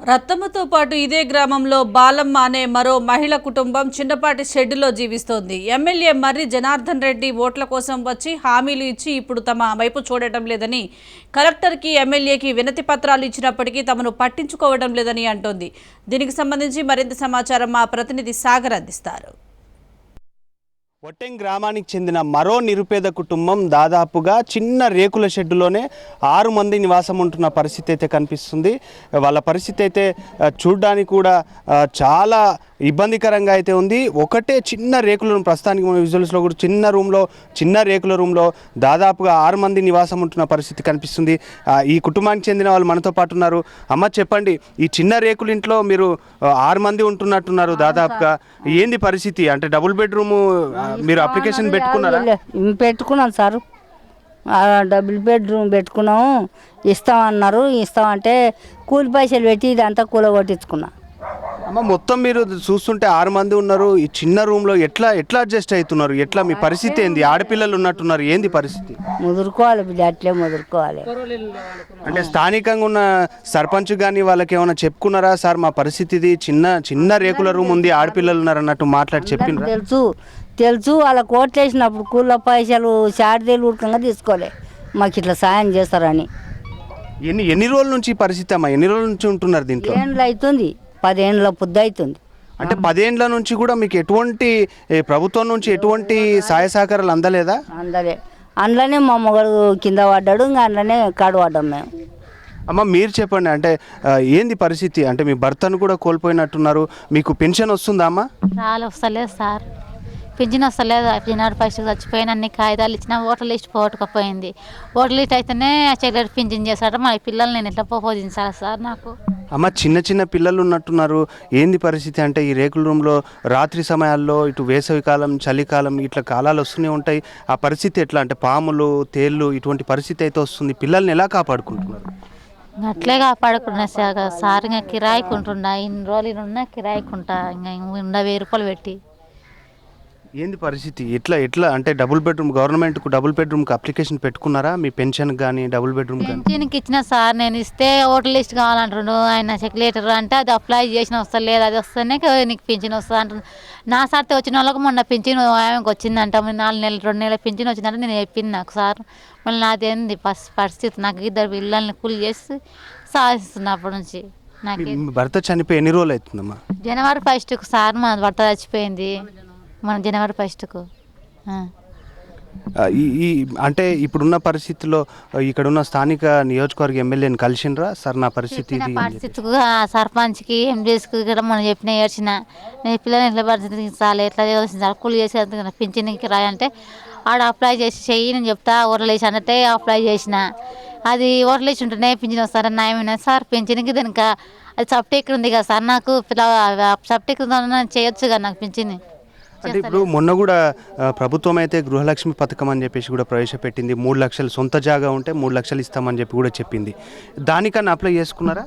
రత్తమ్మతో పాటు ఇదే గ్రామంలో బాలమ్మ అనే మరో మహిళ కుటుంబం చిన్నపాటి షెడ్డులో జీవిస్తోంది. ఎమ్మెల్యే మర్రి జనార్దన్ రెడ్డి ఓట్ల కోసం వచ్చి హామీలు ఇచ్చి ఇప్పుడు తమ వైపు చూడటం లేదని, కలెక్టర్కి ఎమ్మెల్యేకి వినతి పత్రాలు ఇచ్చినప్పటికీ తమను పట్టించుకోవడం లేదని అంటోంది. దీనికి సంబంధించి మరింత సమాచారం మా ప్రతినిధి సాగర్ అందిస్తారు. వొట్టెం గ్రామానికి చెందిన మరో నిరుపేద కుటుంబం దాదాపుగా చిన్న రేకుల షెడ్డులోనే 6 మంది నివాసం ఉంటున్న పరిస్థితి అయితే కనిపిస్తుంది. వాళ్ళ పరిస్థితి అయితే చూడడానికి కూడా చాలా ఇబ్బందికరంగా అయితే ఉంది. ఒకటే చిన్న రేకుల రూమ్, ప్రస్తుతానికి మన విజువల్స్లో కూడా చిన్న రేకుల రూమ్లో దాదాపుగా 6 మంది నివాసం ఉంటున్న పరిస్థితి కనిపిస్తుంది. ఈ కుటుంబానికి చెందిన వాళ్ళు మనతో పాటు ఉన్నారు. అమ్మ చెప్పండి, ఈ చిన్న రేకుల ఇంట్లో మీరు 6 మంది ఉంటున్నట్టున్నారు దాదాపుగా. ఏంది పరిస్థితి? అంటే డబుల్ బెడ్రూమ్ మీరు అప్లికేషన్ పెట్టుకున్నారా? పెట్టుకున్నాను సార్, డబుల్ బెడ్రూమ్ పెట్టుకున్నాము. ఇస్తామంటే కూలి పైసలు పెట్టి ఇదంతా కూల కొట్టించుకున్నా. అమ్మ మొత్తం మీరు చూస్తుంటే 6 మంది ఉన్నారు. ఈ చిన్న రూమ్లో ఎట్లా అడ్జస్ట్ అవుతున్నారు? ఎట్లా మీ పరిస్థితి ఏంది? ఆడపిల్లలు ఉన్నట్టున్నారు, ఏంది పరిస్థితి? ముదురుకోవాలి బిడ్డ, అట్లే ముదురుకోవాలి. అంటే స్థానికంగా ఉన్న సర్పంచ్ కానీ వాళ్ళకి ఏమైనా చెప్పుకున్నారా? సార్ మా పరిస్థితి ఇది, చిన్న రేకుల రూమ్ ఉంది, ఆడపిల్లలు ఉన్నారు అన్నట్టు మాట్లాడి చెప్పిండ్రా? తెలుసు వాళ్ళకి ఓట్లు వేసినప్పుడు కూల పైసలు చార్జీలు ఉడకంగా తీసుకోలే, మాకు ఇట్లా సాయం చేస్తారని. ఎన్ని రోజుల నుంచి పరిస్థితి అమ్మా? ఎన్ని రోజుల నుంచి ఉంటున్నారు దీంట్లో? 10 ఏళ్ళు అవుతుంది, 10 ఏళ్ళ పొద్దు అవుతుంది. అంటే 10 ఏళ్ళ నుంచి కూడా మీకు ఎటువంటి ప్రభుత్వం నుంచి ఎటువంటి సహాయ సహకారాలు అందలేదా? అందలే. అందులోనే మా మొగడు కింద పడ్డాడు, ఇంకా అందులోనే కాడు పడ్డాం మేము. అమ్మ మీరు చెప్పండి, అంటే ఏంది పరిస్థితి? అంటే మీ భర్తను కూడా కోల్పోయినట్టున్నారు. మీకు పెన్షన్ వస్తుందా అమ్మా? వస్తలేదు సార్, పింఛన్ వస్తలేదు. పినాడు పైసలు చచ్చిపోయిన అన్ని కాగితాలు ఇచ్చినా ఓటర్ లిస్ట్ పోవటకపోయింది. ఓటర్ లిస్ట్ అయితేనే చెల్లెడు పింఛన్ చేస్తాడు. మా పిల్లలు నేను ఎట్లా పోషించాలి సార్? నాకు అమ్మ చిన్న పిల్లలు ఉన్నట్టున్నారు. ఏంది పరిస్థితి? అంటే ఈ రేకుల రూమ్లో రాత్రి సమయాల్లో ఇటు వేసవికాలం, చలికాలం ఇట్లా కాలాలు వస్తూనే ఉంటాయి. ఆ పరిస్థితి ఎట్లా? అంటే పాములు, తేళ్ళు ఇటువంటి పరిస్థితి అయితే వస్తుంది. పిల్లల్ని ఎలా కాపాడుకుంటున్నారు? అట్లే కాపాడుకున్నా సార్. ఇంకా కిరాయికుంటున్నా, ఇన్ని రోజులు ఉన్నా కిరాయికుంటా, ఇంకా 1000 రూపాయలు పెట్టి. ఏంది పరిస్థితి? ఎట్లా అంటే గవర్నమెంట్కు డబుల్ బెడ్రూమ్కి అప్లికేషన్ పెట్టుకున్నారా? మీ పెన్షన్ కానీ డబుల్ బెడ్రూమ్ కానీ? పెన్షన్కి ఇచ్చిన సార్, నేను ఇస్తే ఓటర్ లిస్ట్ కావాలంటున్నాడు ఆయన సెక్రటరీ. అంటే అది అప్లై చేసిన వస్తలేదు, అది వస్తేనే నీకు పింఛన్ వస్తుంది అంటున్నాడు. నా సార్తో వచ్చిన వాళ్ళకు మొన్న పింఛన్ ఆమెకు వచ్చిందంట, 4 నెలలు 2 నెలల పింఛన్ వచ్చిందంటే నేను చెప్పింది నాకు సార్. మళ్ళీ నాదేంది పరిస్థితి? నాకు 2 పిల్లల్ని కూలి చేసి సాధిస్తున్నప్పటి నుంచి నాకు. భర్త చనిపోయి ఎన్ని రోజులు అవుతుందమ్మా? జనవరి 1కు సార్ మా భర్త చచ్చిపోయింది, మన జనవరి 1కు. అంటే ఇప్పుడున్న పరిస్థితిలో ఇక్కడున్న స్థానిక నియోజకవర్గ ఎమ్మెల్యేని కలిసిండ్రా? సార్ నా పరిస్థితి పరిస్థితికి సర్పంచ్కి, ఎంపీఎస్కి కూడా మనం చెప్పిన ఏడ్చిన, నేను పిల్లలు ఎట్లా పరిస్థితించాలి, ఎట్లా చేయాలి, కూలి చేసి పింఛన్కి రాయంటే ఆడ అప్లై చేసి చెయ్యి నేను చెప్తా, ఓట్లు వేసి అన్నట్టే అప్లై చేసిన. అది ఓట్లు వేసి ఉంటేనే పింఛన్ వస్తారని న్యాయమైన సార్. పింఛన్కి దానికి అది సబ్టెక్ ఉంది కదా సార్, నాకు సబ్టెక్ చేయొచ్చు కదా నాకు పింఛన్. అంటే ఇప్పుడు మొన్న కూడా ప్రభుత్వం అయితే గృహలక్ష్మి పథకం అని చెప్పేసి కూడా ప్రవేశపెట్టింది. 3 లక్షలు సొంత జాగా ఉంటే 3 లక్షలు ఇస్తామని చెప్పి కూడా చెప్పింది. దానికన్నా అప్లై చేసుకున్నారా?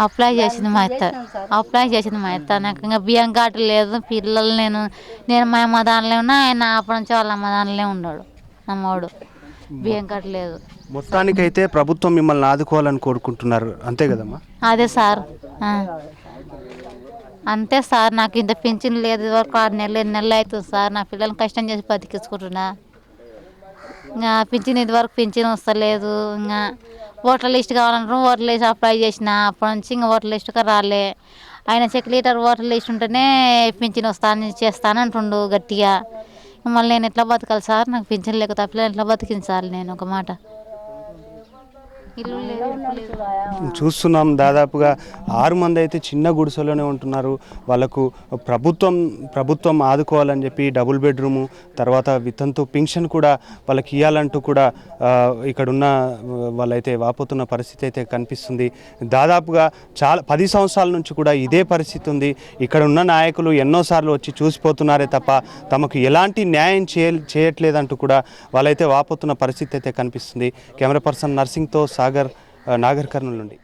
అప్లై చేసింది మా అత్త. నాకు ఇంకా బియ్యం కార్డు లేదు. పిల్లలు నేను మా అమ్మ దానిలో ఉన్నా, ఆయన అప్పటి నుంచి వాళ్ళ అమ్మ దానిలో ఉన్నాడు. అమ్మవాడు బియ్యం కార్డు లేదు. మొత్తానికైతే ప్రభుత్వం మిమ్మల్ని ఆదుకోవాలని కోరుకుంటున్నారు, అంతే కదమ్మా? అదే సార్, అంతే సార్. నాకు ఇంత పింఛన్ లేదు, ఇదివరకు 6 నెలలు 8 నెలలు అవుతుంది సార్. నా పిల్లల్ని కష్టం చేసి బతికించుకుంటున్నా. ఇంకా పింఛన్ ఇదివరకు పింఛన్ వస్తలేదు. ఇంకా ఓటర్ లిస్ట్ కావాలంటారు, ఓటర్ లిస్ట్ అప్లై చేసిన, అప్పటి నుంచి ఇంకా ఓటర్ లిస్ట్గా రాలే. ఆయన సెక్రటరీ ఓటర్ లిస్ట్ ఉంటేనే పింఛన్ చేస్తానంటుండు గట్టిగా. మళ్ళీ నేను ఎట్లా బతకాలి సార్? నాకు పింఛన్ లేకపోతే పిల్లలు ఎట్లా బతికించాలి? నేను ఒక మాట చూస్తున్నాం, దాదాపుగా 6 మంది అయితే చిన్న గుడిసెలోనే ఉంటున్నారు. వాళ్ళకు ప్రభుత్వం ఆదుకోవాలని చెప్పి డబుల్ బెడ్రూము, తర్వాత వితంతు పింఛన్ కూడా వాళ్ళకి ఇవ్వాలంటూ కూడా ఇక్కడున్న వాళ్ళైతే వాపోతున్న పరిస్థితి అయితే కనిపిస్తుంది. దాదాపుగా 10 సంవత్సరాల నుంచి కూడా ఇదే పరిస్థితి ఉంది. ఇక్కడ ఉన్న నాయకులు ఎన్నోసార్లు వచ్చి చూసిపోతున్నారే తప్ప తమకు ఎలాంటి న్యాయం చేయట్లేదంటూ కూడా వాళ్ళైతే వాపోతున్న పరిస్థితి అయితే కనిపిస్తుంది. కెమెరా పర్సన్ నర్సింగ్తో సాగర్, నాగర్ కర్నూలు నుండి.